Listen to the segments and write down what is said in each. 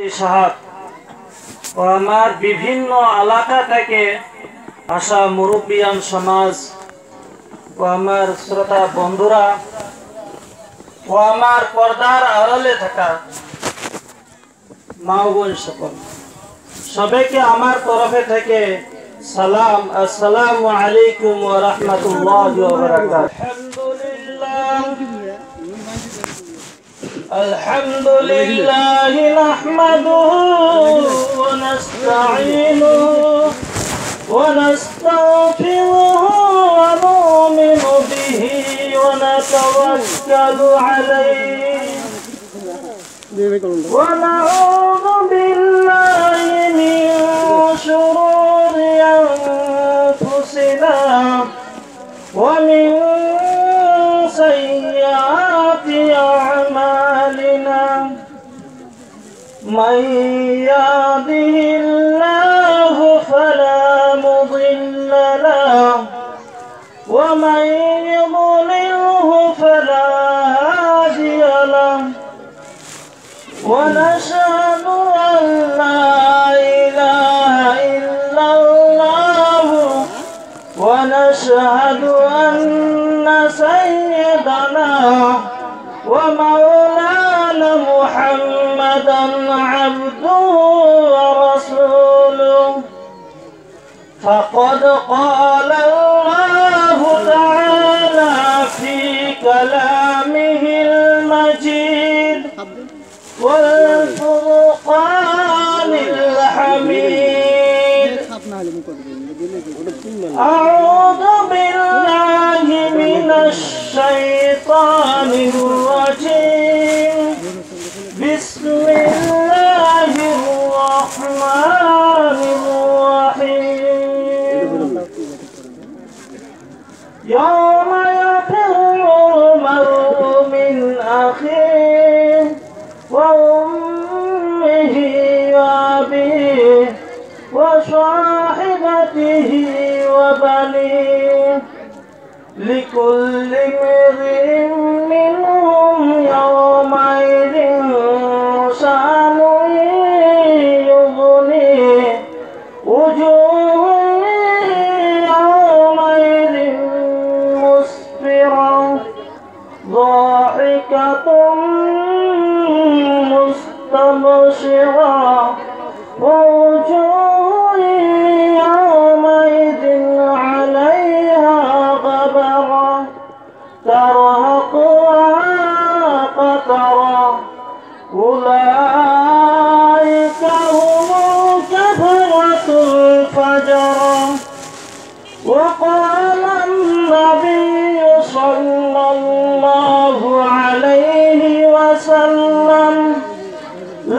সাহাব ও আমার বিভিন্ন এলাকা থেকে আসা মুরব্বিয়ান সমাজ ও আমার শ্রোতা বন্ধুরা ও আমার পর্দার আড়ালে থাকা মা বোন সকল সবাইকে আমার তরফে থেকে সালাম। আসসালামু আলাইকুম ওয়া রাহমাতুল্লাহি ওয়া বারাকাতুহু। الحمد لله نحمده ونستعينه ونستغفره ونؤمن به ونتوكل عليه ونعوذ بالله من شرور أنفسنا ومن سيئات أعمالنا من يهده الله فلا مضل له ومن يضلله فلا هادي له ونشهد أن لا إله إلا الله ونشهد أن سيدنا ومولانا محمدا عبده ورسوله فقد قال الله تعالى في كلامه المجيد والفرقان الحميد أعوذ بالله من الشيطان الرجيم بسم الله الرحمن الرحيم يوم يفر المرء من أخيه وأمه وأبيه وصاحبته وبنيه لكل امرئ منهم يومئذ شأن يغنيه وجوه يومئذ مسفرة ضاحكة مستبشرة ووجوه يومئذ عليها غبرة ترهقها قترة أولئك هم الكفرة الفجرة وقال النبي صلى الله عليه وسلم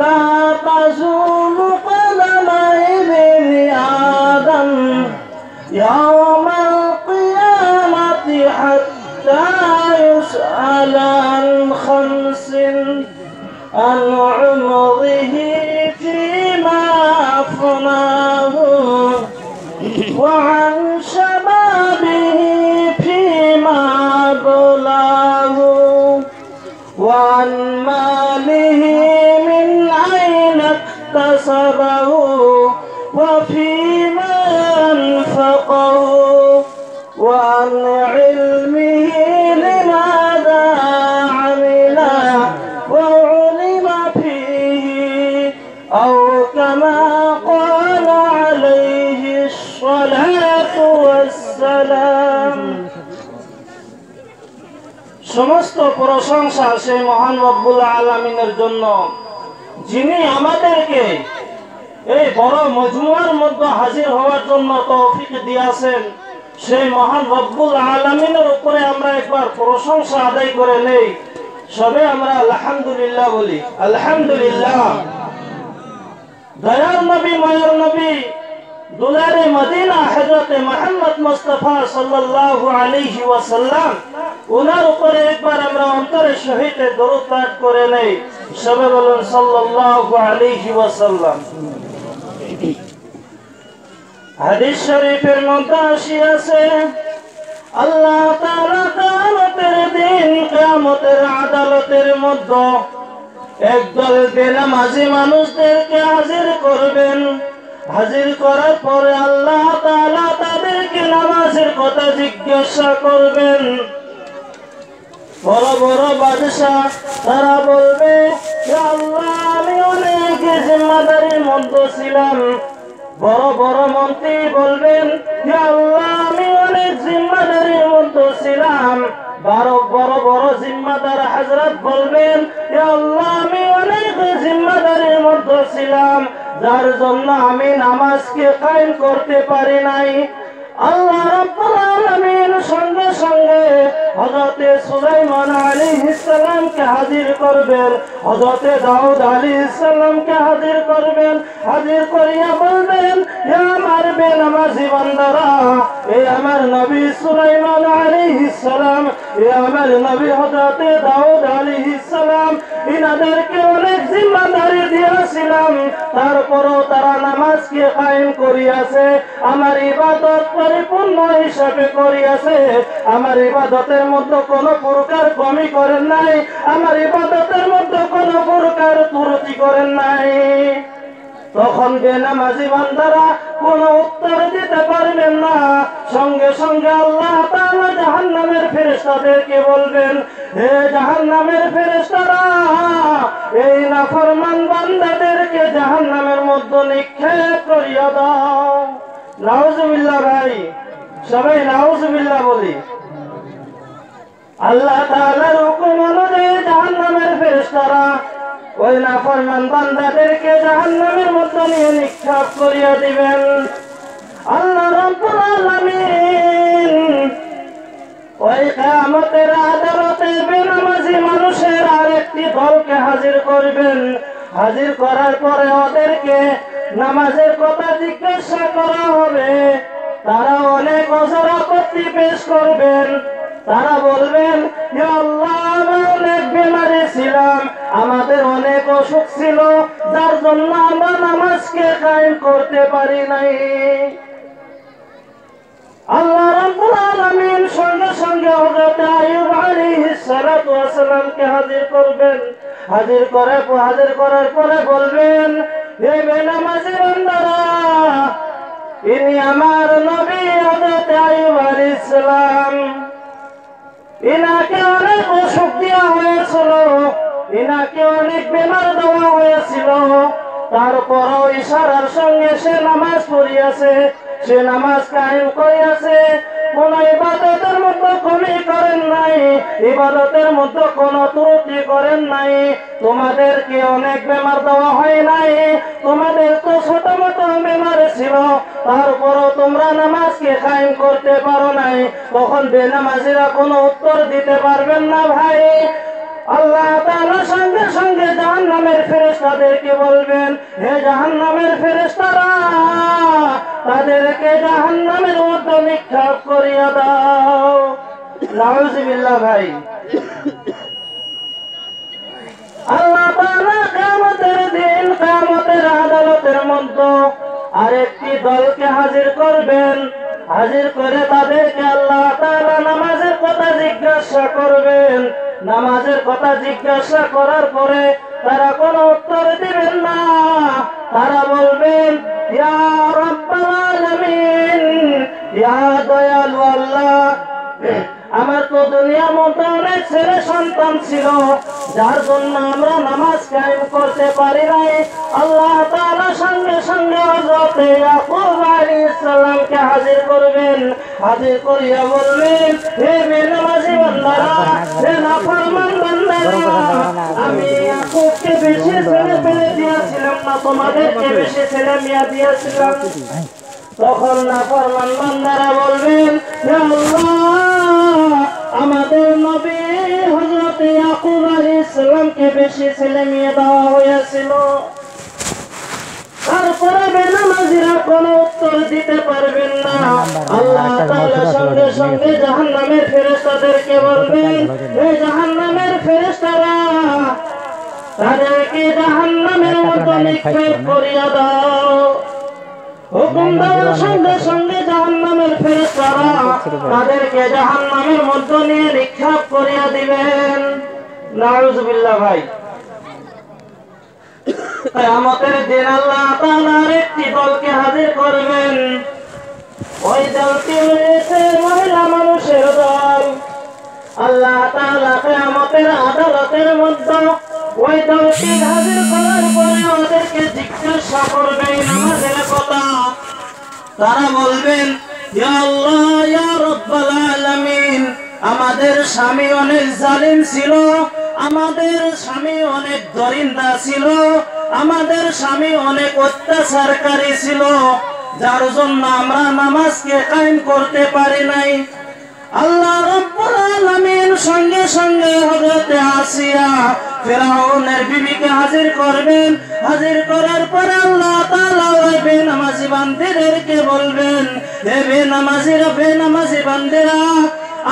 لا تزول قدم ابن آدم يوم القيامة حتى يسأل عن خمس عن عمره فيما أفناه وعن شبابه فيما بلاه وعن ماله من أين اكتسبه وفيما أنفقه وعن علمه لماذا عمله وعلم فيه أو كما قال عليه الصلاة والسلام। সমস্ত প্রশংসা সেই মহান রব্বুল আলামিনের জন্য যিনি আমাদেরকে এই বড় মজমুয়ার মধ্যে হাজির হওয়ার জন্য তৌফিক দিয়েছেন। সেই মহান রব্বুল আলামিনের উপরে আমরা একবার প্রশংসা আদায় করে নেই। সবে আমরা আলহামদুলিল্লাহ বলি। আলহামদুলিল্লাহ। দয়ার নবী মায়ের নবী দুলারে মদিনা হযরত মুহাম্মদ মুস্তাফা সাল্লাল্লাহু আলাইহি ওয়াসাল্লাম ওনার উপরে একবার আমরা অন্তরে সহিত দরুদ পাঠ করে নেই। সবে বলুন সাল্লাল্লাহু আলাইহি ওয়াসাল্লাম। হাদিস শরীফের মধ্যে আসিয়াছে আল্লাহ তাআলা কিয়ামতের দিন কিয়ামতের আদালতের মধ্যে একদল বেনামাজি মানুষদেরকে হাজির করবেন। হাজির করার পরে আল্লাহ তাআলা তাদেরকে নামাজের কথা জিজ্ঞাসা করবেন। বড় বড় বাদশাহ তারা বলবে, হে আল্লাহ, আমি অনেক জিম্মাদারির মধ্যে ছিলাম। বড় বড় মন্ত্রী বলবেন, হে আল্লাহ, আমি অনেক জিম্মাদারির মধ্যে ছিলাম। বড় বড় জিম্মাদার হযরত বলবেন, হে আল্লাহ, আমি অনেক জিম্মাদারির মধ্যে ছিলাম, যার জন্য আমি নামাজকে কায়েম করতে পারি নাই। আল্লাহ রাব্বুল আলামিন সঙ্গে সঙ্গে হযরত সুলাইমান আলাইহিস সালামকে হাজির করবেন, হযরত দাউদ আলাইহিস সালামকে হাজির করবেন। হাজির করিয়া বলবেন, হে আমার বেনামাজি বান্দারা, এ আমার নবী সুলাইমান আলাইহিস সালাম, এ আমার নবী হযরত দাউদ আলাইহিস সালাম, ইনাদেরকে অনেক জিম্মাদারি দিয়েছিলাম, তারপরও তারা নামাজকে কায়েম করিয়াছে, আমার ইবাদত পরিপূর্ণ হিসাবে করিয়াছে। আমার ইবাদতের মধ্যে কোনো প্রকার কমি করেন নাই, আমার ইবাদতের মধ্যে কোনো প্রকার ত্রুটি করেন নাই। তখন বেনামাজি বান্দারা কোনো উত্তর দিতে পারবেন না। সঙ্গে সঙ্গে আল্লাহ তাআলা জাহান্নামের ফেরেশতাদেরকে বলবেন, হে জাহান্নামের ফেরেশতারা, এই নাফরমান বান্দাদেরকে জাহান্নামের মধ্যে নিক্ষেপ করিয়া দাও। নাউজুবিল্লাহ ভাই, সবাই নাউজুবিল্লাহ বলি। আল্লাহ তাআলার হুকুম অনুযায়ী জাহান্নামের ফেরেশতারা ওই নাফরমান বান্দাদেরকে জাহান্নামের মধ্যে নিয়ে নিক্ষেপ করিয়া দিবেন। আল্লাহ রাব্বুল আলামিন ওই কিয়ামতের আদালতে বেনামাজি মানুষের আরেকটি দলকে হাজির করবেন। হাজির করার পরে ওদেরকে নামাজের কথা জিজ্ঞাসা করা হবে। তারা অনেক ওজর আপত্তি পেশ করবেন। তারা বলবেন, হে আল্লাহ, আমরা অনেক বেমারি ছিলাম, আমাদের অনেক অসুখ ছিল, যার জন্য আমরা নামাজকে কায়েম করতে পারি নাই। আল্লাহ রাব্বুল আলামিন সঙ্গে সঙ্গে হযরত আইয়ুব আলাইহিস সালাতু ওয়াস সালামকে হাজির করবেন। হাজির করার পরে বলবেন, হে বেনামাজি বান্দারা, ইনি আমার নবী হযরত আইয়ুব আলাইহিস সালাম। ইনাকে অনেক অসুখ দেওয়া হয়েছিল, ইনাকে অনেক বেমার দেওয়া হয়েছিল, তারপরও ইশারার সঙ্গে সে নামাজ পড়িয়াছে, সে নামাজ কায়েম করিয়াছে। কোন ইবাদতের মধ্যে কমি করেন নাই, ইবাদতের মধ্যে কোন ত্রুটি করেন নাই। তোমাদেরকে অনেক বেমার দেওয়া হয় নাই, তোমাদের তো ছোট মোটো বেমার ছিল, তারপরও তোমরা নামাজকে কায়েম করতে পারো নাই। তখন বেনামাজিরা কোনো উত্তর দিতে পারবেন না ভাই। আল্লাহ তাআলা সঙ্গে সঙ্গে জাহান্নামের ফেরেশতাদেরকে বলবেন, হে জাহান্নামের ফেরেশতারা, তাদেরকে জাহান্নামের মধ্যে নিক্ষেপ করিয়া দাও। নাউজুবিল্লাহ ভাই। আল্লাহ তাআলা কিয়ামতের দিন, কিয়ামতের আদালতের মধ্যে আরেকটি দলকে হাজির করবেন। হাজির করে তাদেরকে আল্লাহ তাআলা নামাজের কথা জিজ্ঞাসা করবেন। নামাজের কথা জিজ্ঞাসা করার পরে তারা কোনো উত্তর দিবেন না। তারা বলবেন, ইয়া রাব্বাল আলামিন, ইয়া দয়ালু আল্লাহ, আমার তো দুনিয়ার মধ্যে অনেক ছেলে সন্তান ছিল, যার জন্য আমরা নামাজ কায়েম করতে পারি নাই। আল্লাহ তাআলা সঙ্গে সঙ্গে হযরত ইয়াকুব আলাইহিস সালামকে হাজির করবেন। হাজির করিয়া বলবেন, হে বেনামাজি বান্দারা, হে নাফরমান বান্দারা, আমি ইয়াকুবকে বেশি ছেলে পেলে দিয়েছিলাম না, তোমাদেরকে বেশি ছেলে মেয়ে দিয়েছিলাম। তখন নাফরমান বান্দারা বলবেন, হে আল্লাহ, আমাদের নবী হযরত ইয়াকুব আলাইহিস সালামকে বেশি ছেলে মেয়ে দেওয়া হয়েছিল। তারপরে বেনামাজিরা কোনো উত্তর দিতে পারবেন না। আল্লাহ তাআলা সঙ্গে সঙ্গে জাহান্নামের ফেরেশতাদেরকে বলবেন, হে জাহান্নামের ফেরেশতারা, তাদেরকে জাহান্নামের মধ্যে নিক্ষেপ করিয়া দাও। হুকুম দেওয়ার সঙ্গে সঙ্গে জাহান্নামের ফেরেশতারা তাদেরকে জাহান্নামের মধ্যে নিয়ে নিক্ষেপ করিয়া দিবেন। নাউজুবিল্লাহ ভাই। কিয়ামতের দিন আল্লাহ তাআলা একটি দলকে হাজির করবেন। ওই দলটি হয়েছে মহিলা মানুষের দল। আল্লাহ তাআলা কিয়ামতের আদালতের মধ্যে ওই দলটি হাজির করার পরে ওদেরকে জিজ্ঞাসা করবেন নামাজের কথা। তারা বলবেন, ইয়া আল্লাহ ইয়া রাব্বাল আলামিন, আমাদের স্বামী অনেক জালিম ছিল, আমাদের স্বামী অনেক দরিদ্র ছিল, আমাদের স্বামী অনেক অত্যাচারকারী ছিল, যার জন্য আমরা নামাজকে কায়েম করতে পারি নাই। আল্লাহ রাব্বুল আলামিন সঙ্গে সঙ্গে হযরত আসিয়া ফিরাউনের বিবিকে হাজির করবেন। হাজির করার পর আল্লাহ তাআলা ওই বেনামাজি বান্দীদেরকে বলবেন, হে বেনামাজি বান্দীরা,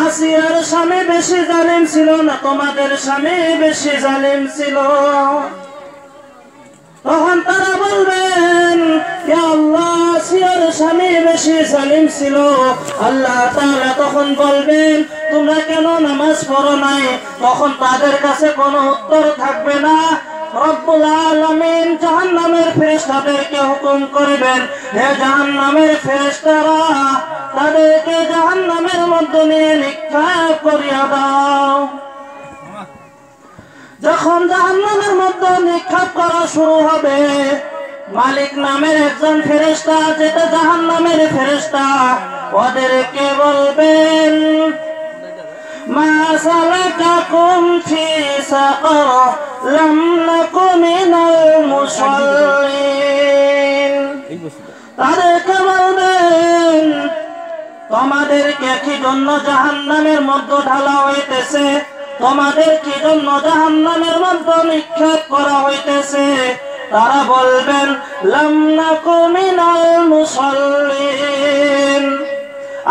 আসিয়ার স্বামী বেশি জালিম ছিল না তোমাদের স্বামী বেশি জালিম ছিল? তখন তারা বলবেন, ইয়া আল্লাহ আসিয়ার স্বামী বেশি জালিম ছিল। আল্লাহ তাআলা তখন বলবেন, তোমরা কেন নামাজ পড়ো নাই? তখন তাদের কাছে কোনো উত্তর থাকবে না। রব্বুল আলামিন জাহান্নামের ফেরেশতাদেরকে হুকুম করবেন, হে জাহান্নামের ফেরেশতারা, তাদেরকে জাহান্নামের মধ্যে নিয়ে নিক্ষেপ করিয়া দাও। যখন জাহান্নামের মধ্যে নিক্ষেপ করা শুরু হবে, মালিক নামের একজন ফেরেশতা, যেটা জাহান্নামের ফেরেশতা, ওদেরকে বলবেন, মা সালাকাকুম ফি সাকার লাম নাকু মিনাল মুসাল্লিন। তাদেরকে বলবেন, তোমাদেরকে কি জন্য জাহান্নামের মধ্যে ঢালা হইতেছে? তোমাদের কি জন্য জাহান্নামের মধ্যে নিক্ষেপ করা হইতেছে? তারা বলবেন, লাম নাকু মিনাল মুসাল্লিন,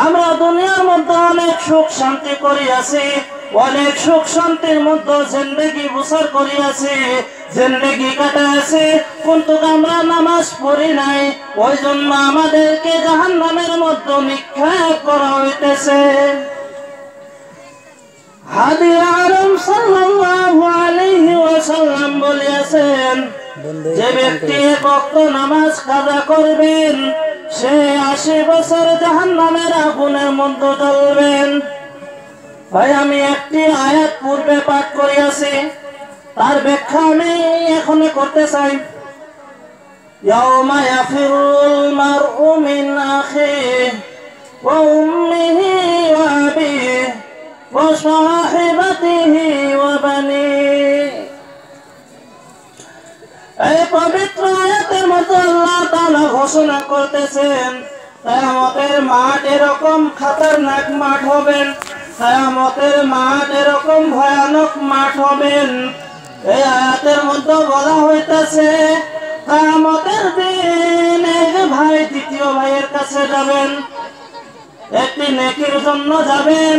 আমরা দুনিয়ার মধ্যে অনেক সুখ শান্তি করিয়াছি, অনেক সুখ শান্তির মধ্যে জিন্দেগি বছর করিয়াছি, জিন্দেগি কাটাইছি, কিন্তু আমরা নামাজ পড়ি নাই, ওই জন্য আমাদেরকে জাহান্নামের মধ্যে নিক্ষেপ করা হইতেছে। হাদি আরম সাল্লাল্লাহু আলাইহি ওয়াসাল্লাম বলেছেন, যে ব্যক্তি এক ওয়াক্ত নামাজ কাজা করবেন, সে 80 বছর জাহান্নামের আগুনের মধ্যে জ্বলবেন। ভাই, আমি একটি আয়াত পূর্বে পাঠ করিয়াছি, তার ব্যাখ্যা আমি এখনো করতে চাই। ইয়াউমা ইয়াফিরুল মারউ মিন আখিহি ওয়া উম্মিহি ওয়া আবিহি ওয়া সাহিবাতিহি ওয়া বানিহি। এই পবিত্র আয়াতের মধ্যে আল্লাহ তাআলা ঘোষণা করতেছেন, কিয়ামতের মাঠ এরকম খতরনাক মাঠ হবেন, কিয়ামতের মাঠ এরকম ভয়ানক মাঠ হবেন। এই আয়াতের মধ্যে বলা হইতেছে, কিয়ামতের দিন এক ভাই দ্বিতীয় ভাইয়ের কাছে যাবেন, একটি নেকির জন্য যাবেন,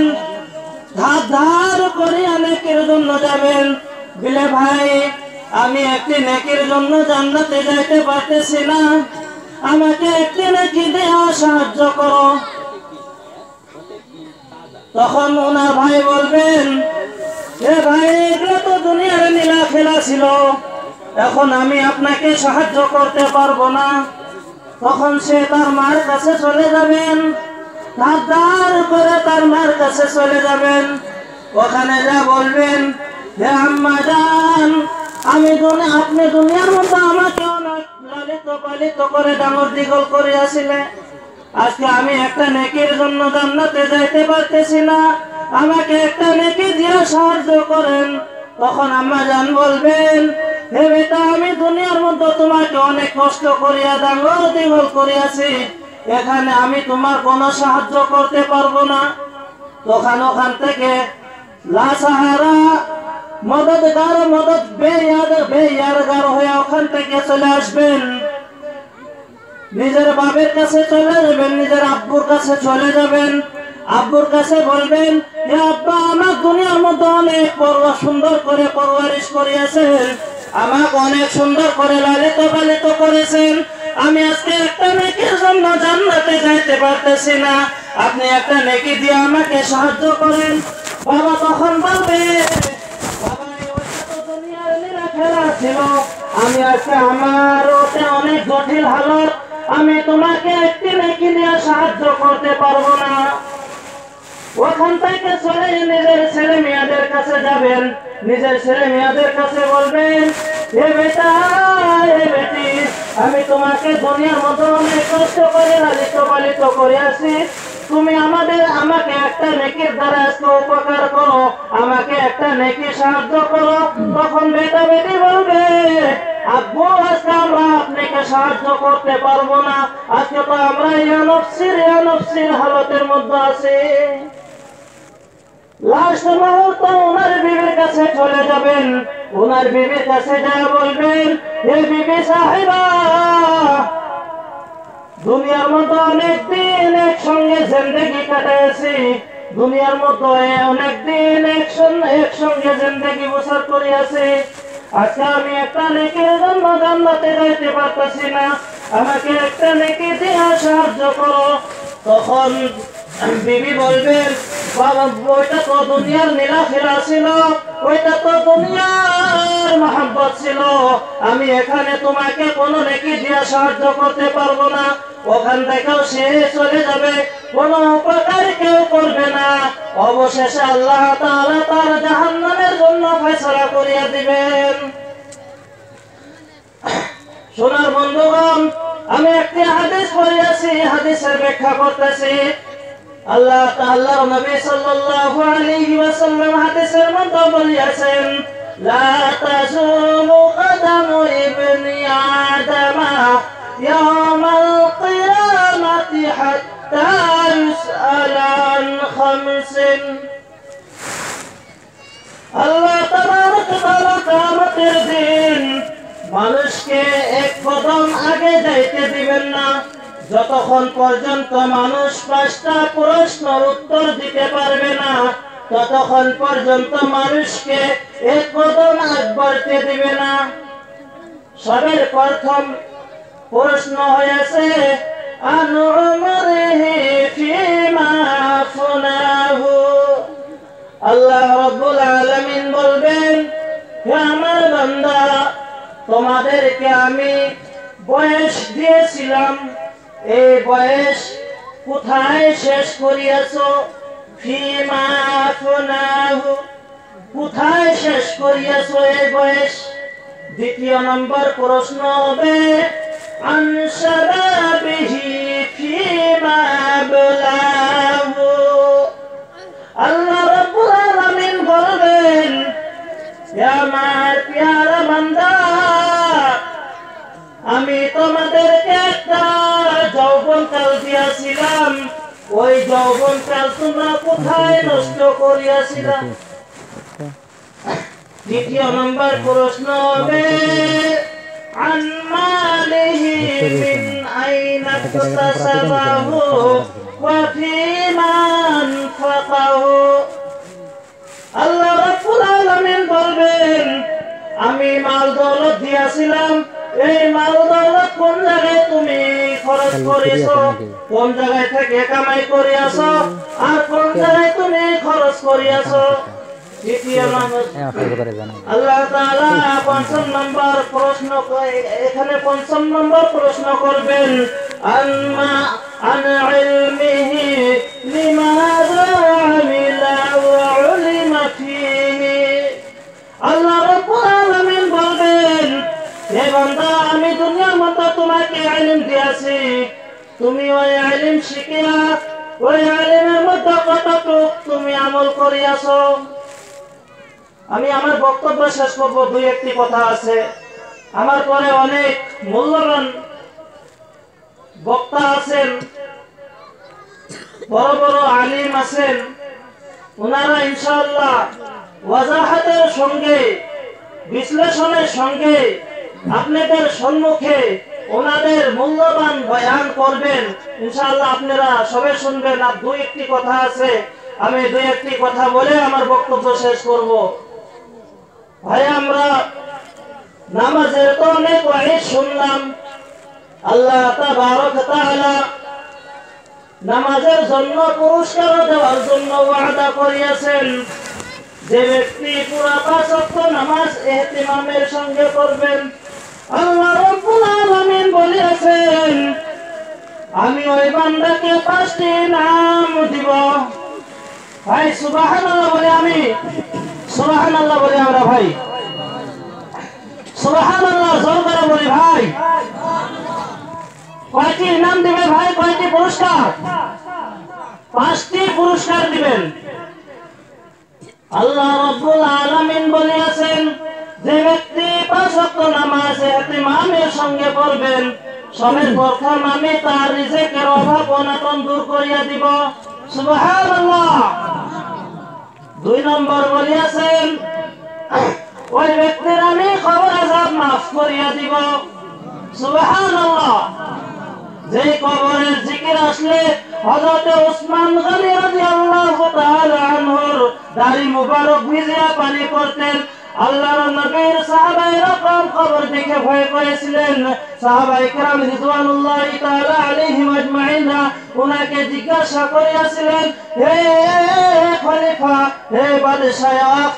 ধার ধার করিয়া নেকির জন্য যাবেন, বলে ভাই আমি একটি নেকির জন্য জান্নাতে যাইতে পারতেছি না, আমাকে একটি নেকি দেওয়া সাহায্য করো। তখন ওনার ভাই বলবেন, এ ভাই, এগুলো তো দুনিয়ার লীলা খেলা ছিল, এখন আমি আপনাকে সাহায্য করতে পারবো না। তখন সে তার মার কাছে চলে যাবেন, ধার ধার করে তার মার কাছে চলে যাবেন। ওখানে যা বলবেন, হে আম্মা জান, আপনি দুনিয়ার মধ্যে আমাকে অনেক লালিত পালিত করে ডাঙর দিগল করিয়াছিলেন, আজকে আমি একটা নেকির জন্য জান্নাতে যাইতে পারতেছি না, আমাকে একটা নেকি দিয়ে সাহায্য করেন। তখন আম্মা জান বলবেন, হে বেটা, আমি দুনিয়ার মধ্যে তোমাকে অনেক কষ্ট করিয়া ডাঙর দিগল করিয়াছি, এখানে আমি তোমার কোনো সাহায্য করতে পারবো না। তখন ওখান থেকে লা সাহারা মদদগার মদদ বেয়ারগার হয়ে ওখান থেকে চলে আসবেন, নিজের বাবার কাছে চলে যাবেন, নিজের আব্বুর কাছে চলে যাবেন। আব্বুর কাছে বলবেন, হে আব্বা, আমার দুনিয়ার মধ্যে অনেক সুন্দর করে পরওয়ারিশ করিয়াছেন, আমাকে অনেক সুন্দর করে লালিত পালিত করেছেন, আমি আজকে একটা নেকির জন্য জান্নাতে যাইতে পারতেছি না, আপনি একটা নেকি দিয়ে আমাকে সাহায্য করেন। বাবা তখন বলবে, বাবা, ওইটা তো দুনিয়ার লীলা খেলা ছিল, আমি আজকে আমার ওতে অনেক জটিল হালত, আমি তোমাকে একটি নেকি দিয়ে সাহায্য করতে পারবো না। ওখান থেকে চলে নিজের ছেলে মেয়েদের কাছে যাবেন, নিজের ছেলে মেয়েদের কাছে বলবেন, হে বেটা, হে বেটি, আমি তোমাকে দুনিয়ার মধ্যে অনেক কষ্ট করে লালিত পালিত করে আসি, তুমি আমাকে একটা নেকির দ্বারা আজকে উপকার করো, আমাকে একটা নেকি সাহায্য করো। তখন বেটা বেটি বলবে, আব্বু আজকে আমরা আপনাকে সাহায্য করতে পারবো না, আজকে তো আমরা ইয়ানফসির হালতের মধ্যে আছি। লাস্ট মুহূর্ত ওনার বিবির কাছে চলে যাবেন, ওনার বিবির কাছে যা বলবেন, হে বিবি সাহেবা, দুনিয়ার মধ্যে অনেকদিন একসঙ্গে জিন্দেগি কাটাইছি, দুনিয়ার মধ্যে অনেকদিন একসঙ্গে জিন্দেগি বসর করিয়াছি, আজকে আমি একটা নেকির জন্য জান্নাতে যাইতে পারতেছি না, আমাকে একটা নেকি দিয়ে সাহায্য করো। তখন বিবি বলবেন, বাবা ওইটা তো দুনিয়ার নীলাফেরা ছিল, ওইটা তো দুনিয়ার মহব্বত ছিল, আমি এখানে তোমাকে কোনো নেকি দিয়ে সাহায্য করতে পারবো না। ওখান থেকেও সে চলে যাবে, কোনো উপকার কেউ করবে না, অবশেষে আল্লাহ তাআলা তার জাহান্নামের জন্য ফয়সালা করিয়া দিবেন। সোনার বন্ধুগণ, আমি একটি হাদিস পড়িয়াছি, হাদিসের ব্যাখ্যা করতেছি। আল্লাহর নবী সাল্লাল্লাহু আলাইহি ওয়াসাল্লাম হাদিসের মধ্যে বলেছেন, লা তাজুলু কদামু ইবনি আদম ইয়াওমাল কিয়ামাতি হাত্তা ইউসআলা আন খামসিন। আল্লাহ তাবারক ওয়া তাআলা কিয়ামতের দিন মানুষকে এক কদম আগে যাইতে দিবেন না, যতক্ষণ পর্যন্ত মানুষ 5টা প্রশ্নের উত্তর দিতে পারবে না, ততক্ষণ পর্যন্ত মানুষকে এক কদম আগে বাড়তে দিবে না। সবের প্রথম প্রশ্ন হয়েছে, আন উমরিহি ফিমা আফনাহু। আল্লাহ রাব্বুল আলামিন বলবেন, হে আমার বান্দা, তোমাদেরকে আমি বয়স দিয়েছিলাম, এই বয়স কোথায় শেষ করিয়াছো? ফিমা আফনাহু, কোথায় শেষ করিয়াছো এই বয়স? দ্বিতীয় নম্বর প্রশ্ন হবে, আন শাবাবিহি ফিমা আবলাহু। আল্লাহ রাব্বুল আলামিন বলবেন, হে আমার প্যারা বান্দা, আমি তোমাদেরকে একটা যৌবনকাল দিয়েছিলাম, ওই যৌবনকাল তোমরা কোথায় নষ্ট করিয়াছিলা? তৃতীয় নম্বর প্রশ্ন হবে, আন মালিহি মিন আইনা ইকতাসাবাহু ওয়া ফীমা আনফাকাহু। আল্লাহ রাব্বুল আলামিন বলবেন, আমি মাল দৌলত দিয়েছিলাম, এই মাল দৌলত কোন জায়গায় তুমি খরচ করেছো, কোন জায়গায় থেকে কামাই করিয়াছো, আর কোন জায়গায় তুমি খরচ করিয়াছো? তৃতীয় নম্বর আল্লাহ তাআলা পঞ্চম নম্বর প্রশ্ন, এখানে পঞ্চম নম্বর প্রশ্ন করবেন, আন ইলমিহি লিমাযা আমিলা ওয়া উলিমা ফীহি। আল্লাহ রাব্বুল আলামিন বলবেন, হে বান্দা, আমি দুনিয়ার মধ্যে তোমাকে ইলম দিয়েছি, তুমি ওই ইলম শিখিয়া ওই ইলমের মধ্যে কতটুকু তুমি আমল করিয়াছো? আমি আমার বক্তব্য শেষ করব, দুই একটি কথা আছে, আমার পরে অনেক মূল্যবান বক্তা আছেন, বড় বড় আলিম আছেন, ওনারা ইনশাআল্লাহ ওয়াজাহাতের সঙ্গে বিশ্লেষণের সঙ্গে আপনাদের সম্মুখে ওনাদের মূল্যবান বয়ান করবেন, ইনশাআল্লাহ আপনারা সবে শুনবেন। আর দুই একটি কথা আছে, আমি দুই একটি কথা বলে আমার বক্তব্য শেষ করব। ভাই, আমরা নামাজের তো অনেক ওয়াইজ শুনলাম, আল্লাহ তাবারক ওয়া তাআলা নামাজের জন্য পুরস্কার দেওয়ার জন্য ওয়াদা করিয়াছেন। যে ব্যক্তি পুরা 5 ওয়াক্ত নামাজ ইহতিমামের সঙ্গে করবেন, আল্লাহ রাব্বুল আলামিন বলেছেন আমি ওই বান্দাকে 5টি নাম দিব। ভাই সুবহানাল্লাহ বলে, আমি সুবহানাল্লাহ বলে, আমরা ভাই সুবহানাল্লাহ জোর করে বলি ভাই। কয়টি নাম দিবে ভাই? কয়টি পুরস্কার? 5টি পুরস্কার দিবেন। আল্লাহ রাব্বুল আলামিন বলেছেন যে ব্যক্তি 5 ওয়াক্ত নামাজ ইহতিমামের সঙ্গে পড়বেন, সবের প্রথম আমি তার রিজিকের অভাব অনটন দূর করিয়া দিব। সুবহানাল্লাহ। 2 নম্বর বলেছেন ওই ব্যক্তির আমি কবর আযাব মাফ করিয়া দিব। সুবহানাল্লাহ। যে কবরের জিকির আসলে হযরত ওসমান গনি রাদিয়াল্লাহু তাআলা আনহুর দাড়ি মুবারক ভিজিয়া পানি পড়তেন। আল্লাহর নবীর সাহাবায়ে রাকম কবর দেখে ভয় করেছিলেন। সাহাবায়ে কেরাম রিদওয়ানুল্লাহি তাআলা আলাইহিম আজমাইন ওনাকে জিজ্ঞাসা করিয়াছিলেন, হে খলিফা, হে বাদশাহ,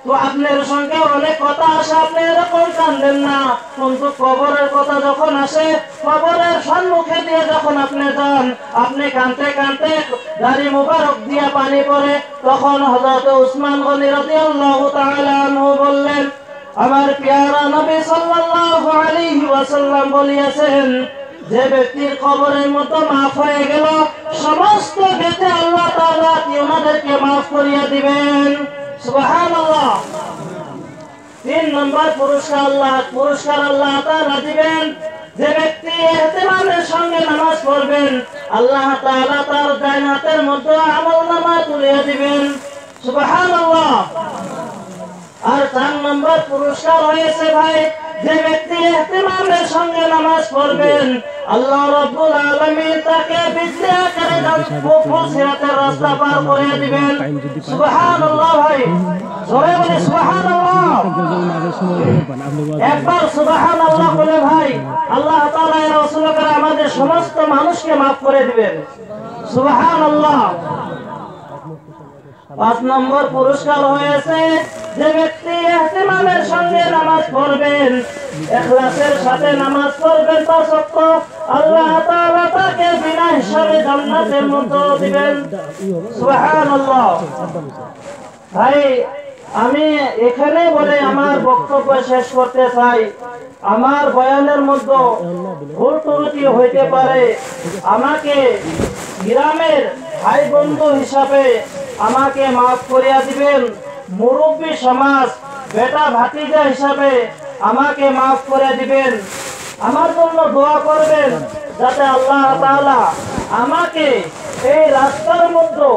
তো আপনার সঙ্গে অনেক কথা আসে, আপনি এরকম কাঁদেন না, কিন্তু কবরের কথা যখন আসে, কবরের সম্মুখে দিয়ে যখন আপনি যান, আপনি কাঁদতে কাঁদতে দাড়ি মুবারক দিয়ে পানি পড়ে। তখন হযরত ওসমান গনি রাদিয়াল্লাহু তাআলা আনহু বললেন, আমার প্যারা নবী সাল্লাল্লাহু আলাইহি ওয়াসাল্লাম বলেছেন যে ব্যক্তির কবরের মতো মাফ হয়ে গেল, সমস্ত ক্ষেত্রে আল্লাহ তাআলা ওনাদেরকে মাফ করিয়া দিবেন। সুবহানাল্লাহ। 3 নম্বর পুরস্কার আল্লাহ তাআলা দিবেন যে ব্যক্তি ইহতিমামের সঙ্গে নামাজ পড়বেন, আল্লাহ তাআলা তার ডান হাতের মধ্যে আমলনামা তুলিয়ে দিবেন। সুবহানাল্লাহ। আর 4 নম্বর পুরস্কার হয়েছে ভাই, যে ব্যক্তি ইহতিমামের সঙ্গে নামাজ পড়বেন, আল্লাহ রাব্বুল আলামিন তাকে বিজলি আকারে সিরাতের রাস্তা পার করে দিবেন। সুবহানাল্লাহ। ভাই জোরে বলে সুবহানাল্লাহ। একবার সুবহানাল্লাহ বলে ভাই, আল্লাহ তাআলা এর রাসূল করে আমাদের সমস্ত মানুষকে maaf করে দিবেন। সুবহানাল্লাহ। 5 নম্বর পুরস্কার হয়েছে যে ব্যক্তি ইহতিমামের সঙ্গে নামাজ পড়বেন, ইখলাসের সাথে নামাজ পড়বেন 5 ওয়াক্ত, আল্লাহ তাআলা তাকে বিনা হিসাবে জান্নাতের মধ্যে দিবেন। সুবহানাল্লাহ। ভাই আমি এখানে বলে আমার বক্তব্য শেষ করতে চাই। আমার বয়ানের মধ্যে ভুল ত্রুটি হইতে পারে, আমাকে গ্রামের ভাই বন্ধু হিসাবে আমাকে মাফ করিয়া দিবেন। মুরব্বী সমাজ বেটা ভাতিজা হিসাবে আমাকে মাফ করে দিবেন। আমার জন্য দোয়া করবেন যাতে আল্লাহ তাআলা আমাকে এই রাস্তার মধ্যে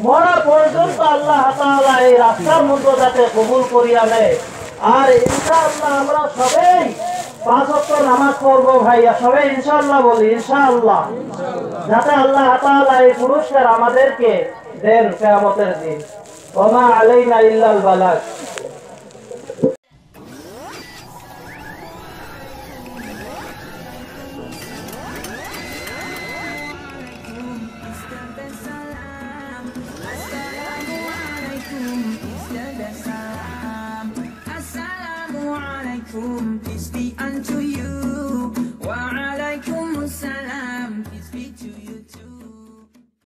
মরা পর্যন্ত আল্লাহ তাআলা এই রাস্তার মধ্যে যাতে কবুল করিয়া নেয়। আর ইনশাআল্লাহ আমরা সবাই 5 ওয়াক্ত নামাজ পড়বো ভাইয়া, সবাই ইনশাআল্লাহ বলি, ইনশাআল্লাহ, যাতে আল্লাহ তাআলা এই পুরস্কার আমাদেরকে দেন কিয়ামতের দিন। ওয়া মা আলাইনা ইল্লাল বালাগ। Peace be unto you.